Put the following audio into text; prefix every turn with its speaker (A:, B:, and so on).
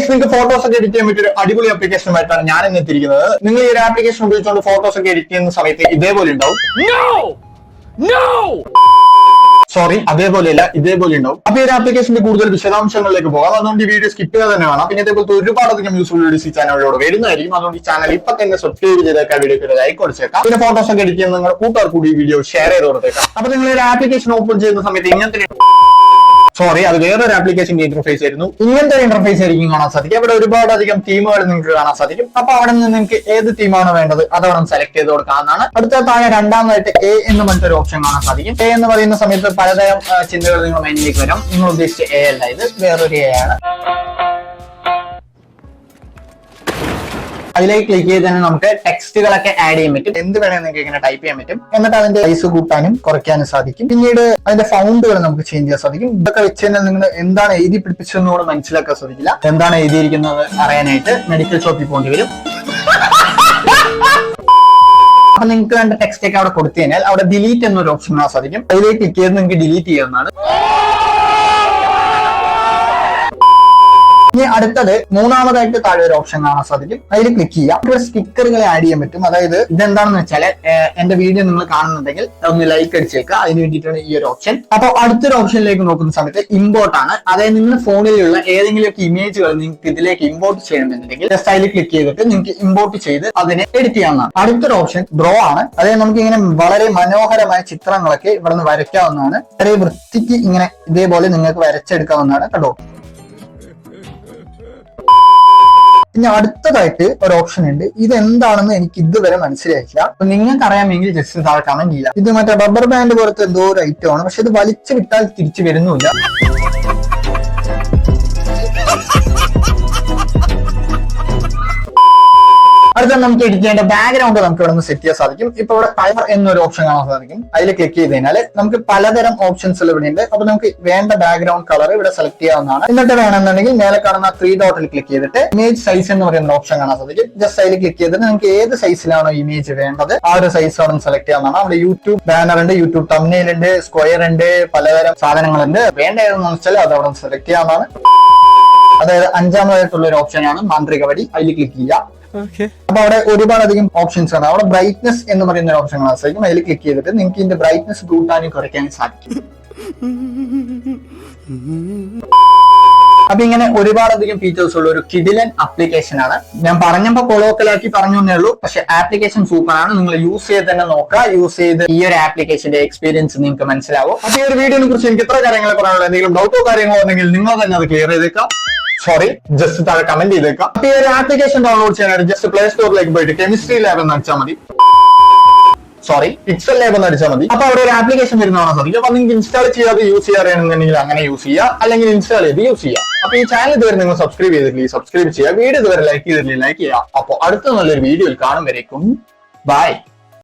A: Guys, നിങ്ങൾക്ക് photos ഒക്കെ edit ചെയ്യാൻ പറ്റിയ ഒരു അടിപൊളി ആപ്ലിക്കേഷനുമായിട്ടാണ് ഞാൻ ഇന്ന് എത്തിയിരിക്കുന്നത്. നിങ്ങൾ ഈ ഒരു ആപ്ലിക്കേഷൻ ഉപയോഗിച്ചുകൊണ്ട് ഫോട്ടോസ് ഒക്കെ എഡിറ്റ് ചെയ്യുന്ന സമയത്ത് ഇതേപോലെ ഉണ്ടാവും. സോറി, അതേപോലെയല്ല, ഇതേപോലെ ഉണ്ടാവും. അപ്പൊ ഈ ഒരു ആപ്ലിക്കേഷന്റെ കൂടുതൽ വിശദാംശങ്ങളിലേക്ക് പോകാം. അതുകൊണ്ട് ഈ വീഡിയോ സ്കിപ്പ് ചെയ്യാതെ തന്നെ കാണാം. പിന്നെ ഇതേപോലത്തെ ഒരുപാടധികം യൂസ്ഫുൾ വീഡിയോസ് ഈ ചാനലിലൂടെ വരുന്നതായിരിക്കും. അതുകൊണ്ട് ഈ ചാനൽ ഇപ്പൊ തന്നെ സബ്സ്ക്രൈബ് ചെയ്തേക്കാം, വീഡിയോക്ക് ലൈക്ക് കൊടുത്തേക്കാം. പിന്നെ ഫോട്ടോസ് ഒക്കെ എഡിറ്റ് ചെയ്യുന്ന നിങ്ങൾ കൂട്ടുകാർ കൂടി ഈ വീഡിയോ ഷെയർ ചെയ്ത് കൊടുത്തേക്കാം. അപ്പൊ നിങ്ങൾ ഒരു ആപ്ലിക്കേഷൻ ഓപ്പൺ ചെയ്യുന്ന സമയത്ത് ഇങ്ങനത്തെ അത് വേറൊരു ആപ്ലിക്കേഷന്റെ ഇന്റർഫേസ് ആയിരുന്നു. ഇങ്ങനത്തെ ഇന്റർഫേസ് ആയിരിക്കും കാണാൻ സാധിക്കും. അവിടെ ഒരുപാട് അധികം തീമുകൾ നിങ്ങൾക്ക് കാണാൻ സാധിക്കും. അപ്പൊ അവിടെ നിന്ന് നിങ്ങൾക്ക് ഏത് തീമാണ് വേണ്ടത് അതവിടെ സെലക്ട് ചെയ്ത് കൊടുക്കാവുന്നതാണ്. അടുത്ത താഴെ രണ്ടാമതായിട്ട് എ എന്ന് പറഞ്ഞൊരു ഓപ്ഷൻ കാണാൻ സാധിക്കും. എ എന്ന് പറയുന്ന സമയത്ത് പലതരം ചിന്തകൾ നിങ്ങൾ മൈൻഡിലേക്ക് വരും. നിങ്ങൾ ഉദ്ദേശിച്ച എ അല്ല, ഇത് വേറൊരു എ ആണ്. അതിലേക്ക് ക്ലിക്ക് ചെയ്ത് തന്നെ നമുക്ക് ടെക്സ്റ്റുകളൊക്കെ ആഡ് ചെയ്യാൻ പറ്റും. എന്ത് വേണമെങ്കിൽ നിങ്ങൾക്ക് ഇങ്ങനെ ടൈപ്പ് ചെയ്യാൻ പറ്റും. എന്നിട്ട് അതിന്റെ സൈസ് കൂട്ടാനും കുറയ്ക്കാനും സാധിക്കും. പിന്നീട് അതിന്റെ ഫൗണ്ടുകൾ നമുക്ക് ചേഞ്ച് ചെയ്യാൻ സാധിക്കും. ഇതൊക്കെ വെച്ച് തന്നെ നിങ്ങൾ എന്താണ് എഴുതി പിടിപ്പിച്ചതെന്ന് കൂടെ മനസ്സിലാക്കാൻ സാധിക്കില്ല. എന്താണ് എഴുതിയിരിക്കുന്നത് അറിയാനായിട്ട് മെഡിക്കൽ ഷോപ്പിൽ പോകേണ്ടി വരും. അപ്പൊ നിങ്ങൾക്ക് വേണ്ട ടെക്സ്റ്റ് ഒക്കെ അവിടെ കൊടുത്തു കഴിഞ്ഞാൽ അവിടെ ഡിലീറ്റ് എന്നൊരു ഓപ്ഷൻ കാണാൻ സാധിക്കും. അതിലേക്ക് ക്ലിക്ക് ചെയ്ത് നിങ്ങൾക്ക് ഡിലീറ്റ് ചെയ്യാവുന്നതാണ്. ഇനി അടുത്തത് മൂന്നാമതായിട്ട് താഴെ ഒരു ഓപ്ഷൻ കാണാൻ സാധിക്കും. അതിൽ ക്ലിക്ക് ചെയ്യാം. ഇവിടെ സ്റ്റിക്കറുകളെ ആഡ് ചെയ്യാൻ പറ്റും. അതായത് ഇതെന്താണെന്ന് വെച്ചാൽ എന്റെ വീഡിയോ നിങ്ങൾ കാണുന്നുണ്ടെങ്കിൽ ഒന്ന് ലൈക്ക് അടിച്ചേക്കുക. അതിന് വേണ്ടിയിട്ടാണ് ഈ ഒരു ഓപ്ഷൻ. അപ്പൊ അടുത്തൊരു ഓപ്ഷനിലേക്ക് നോക്കുന്ന സമയത്ത് ഇമ്പോർട്ട് ആണ്. അതായത് നിങ്ങളുടെ ഫോണിലുള്ള ഏതെങ്കിലുമൊക്കെ ഇമേജുകൾ നിങ്ങൾക്ക് ഇതിലേക്ക് ഇമ്പോർട്ട് ചെയ്യണമെന്നുണ്ടെങ്കിൽ ജസ്റ്റ് അതിൽ ക്ലിക്ക് ചെയ്തിട്ട് നിങ്ങൾക്ക് ഇമ്പോർട്ട് ചെയ്ത് അതിനെ എഡിറ്റ് ചെയ്യാവുന്നതാണ്. അടുത്തൊരു ഓപ്ഷൻ ഡ്രോ ആണ്. അതായത് നമുക്ക് ഇങ്ങനെ വളരെ മനോഹരമായ ചിത്രങ്ങളൊക്കെ ഇവിടെ നിന്ന് വരയ്ക്കാവുന്നതാണ്. വളരെ വൃത്തിക്ക് ഇങ്ങനെ ഇതേപോലെ നിങ്ങൾക്ക് വരച്ചെടുക്കാവുന്നതാണ്. കേട്ടോ. പിന്നെ അടുത്തതായിട്ട് ഒരു ഓപ്ഷൻ ഉണ്ട്. ഇത് എന്താണെന്ന് എനിക്ക് ഇതുവരെ മനസ്സിലായില്ല. അപ്പൊ നിങ്ങൾക്ക് അറിയാമെങ്കിൽ ജസ്റ്റ് താഴെ കമന്റ് ചെയ്യാം. ഇത് മറ്റേ റബ്ബർ ബാൻഡ് പോലത്തെ എന്തോ ഒരു ഐറ്റം ആണ്. പക്ഷെ ഇത് വലിച്ചു വിട്ടാൽ തിരിച്ചു വരുന്നില്ല. അടുത്ത നമുക്ക് എഡിറ്റ് ചെയ്യേണ്ട ബാക്ക്ഗ്രൗണ്ട് നമുക്ക് ഇവിടെ നിന്ന് സെറ്റ് ചെയ്യാൻ സാധിക്കും. ഇപ്പൊ ഇവിടെ കളർ എന്നൊരു ഓപ്ഷൻ കാണാൻ സാധിക്കും. അതിൽ ക്ലിക്ക് ചെയ്ത് കഴിഞ്ഞാൽ നമുക്ക് പലതരം ഓപ്ഷൻസ് ഇവിടെ ഉണ്ട്. അപ്പൊ നമുക്ക് വേണ്ട ബാക്ക്ഗ്രൗണ്ട് കളർ ഇവിടെ സെലക്ട് ചെയ്യാവുന്നതാണ്. എന്നിട്ട് വേണമെന്നുണ്ടെങ്കിൽ മേലെ കാണുന്ന 3 ഡോട്ടിൽ ക്ലിക്ക് ചെയ്തിട്ട് ഇമേജ് സൈസ് എന്ന് പറയുന്ന ഓപ്ഷൻ കാണാൻ സാധിക്കും. ജസ്റ്റ് അതിൽ ക്ലിക്ക് ചെയ്തിട്ട് നമുക്ക് ഏത് സൈസിലാണോ ഇമേജ് വേണ്ടത് ആ ഒരു സൈസ് അവിടെ സെലക്ട് ചെയ്യാവുന്നതാണ്. അവിടെ യൂട്യൂബ് ബാനർ ഉണ്ട്, യൂട്യൂബ് തംബ്നെയിൽ ഉണ്ട്, സ്ക്വയർ ഉണ്ട്, പലതരം സാധനങ്ങളുണ്ട്. വേണ്ട ഏതെന്ന് വെച്ചാൽ അത് അവിടെ സെലക്ട് ചെയ്യാവുന്നതാണ്. അതായത് അഞ്ചാമതായിട്ടുള്ള ഒരു ഓപ്ഷനാണ് മാന്ത്രിക വടി. അതിൽ ക്ലിക്ക് ചെയ്യാം. അപ്പൊ അവിടെ ഒരുപാട് അധികം ഓപ്ഷൻസ് ആണ്. അവിടെ ബ്രൈറ്റ്നസ് എന്ന് പറയുന്ന ഒരു ഓപ്ഷൻ കാണാൻ സാധിക്കും. അതിൽ ക്ലിക്ക് ചെയ്തിട്ട് നിങ്ങൾക്ക് ഇതിന്റെ ബ്രൈറ്റ്നസ് കൂട്ടാനും കുറയ്ക്കാനും സാധിക്കും. അപ്പൊ ഇങ്ങനെ ഒരുപാടധികം ഫീച്ചേഴ്സ് ഉള്ള ഒരു കിഡിലൻ ആപ്ലിക്കേഷൻ ആണ്. ഞാൻ പറഞ്ഞപ്പോ കൊളോക്കലാക്കി പറഞ്ഞു എന്നേ ഉള്ളൂ. പക്ഷെ ആപ്ലിക്കേഷൻ സൂപ്പർ ആണ്. നിങ്ങൾ യൂസ് ചെയ്ത് തന്നെ നോക്കുക. യൂസ് ചെയ്ത് ഈ ഒരു ആപ്ലിക്കേഷന്റെ എക്സ്പീരിയൻസ് നിങ്ങൾക്ക് മനസ്സിലാവും. അപ്പൊ ഈ ഒരു വീഡിയോനെ കുറിച്ച് എനിക്ക് ഇത്ര കാര്യങ്ങൾ പറയാനുള്ള എന്തെങ്കിലും ഡൗട്ടോ കാര്യങ്ങളോ ഉണ്ടെങ്കിൽ നിങ്ങൾ തന്നെ അത് ക്ലിയർ ചെയ്തേക്കാം. സോറി, ജസ്റ്റ് താഴെ കമന്റ് ചെയ്തേക്കാം. അപ്പൊ ഈ ഒരു ആപ്ലിക്കേഷൻ ഡൗൺലോഡ് ചെയ്യാനായിട്ട് ജസ്റ്റ് പ്ലേ സ്റ്റോറിലേക്ക് പോയിട്ട് കെമിസ്ട്രി ലാബ് എന്ന് അടിച്ചാൽ മതി. സോറി, പിക്സൽ ലാബ് എന്ന് അടിച്ചാൽ മതി. അപ്പൊ അവിടെ ഒരു ആപ്ലിക്കേഷൻ വരുന്നതാണ് സാധിക്കും. അപ്പൊ നിങ്ങൾക്ക് ഇൻസ്റ്റാൾ ചെയ്യാതെ യൂസ് ചെയ്യാറുണ്ടെങ്കിൽ അങ്ങനെ യൂസ് ചെയ്യുക, അല്ലെങ്കിൽ ഇൻസ്റ്റാൾ ചെയ്ത് യൂസ് ചെയ്യുക. അപ്പൊ ഈ ചാനൽ ഇതുവരെ നിങ്ങൾ സബ്സ്ക്രൈബ് ചെയ്തിട്ടില്ല, സബ്സ്ക്രൈബ് ചെയ്യുക. വീഡിയോ ഇതുവരെ ലൈക്ക് ചെയ്തിട്ടില്ല, ലൈക്ക് ചെയ്യുക. അപ്പൊ അടുത്ത നല്ലൊരു വീഡിയോയിൽ കാണും വരേക്കും ബൈ.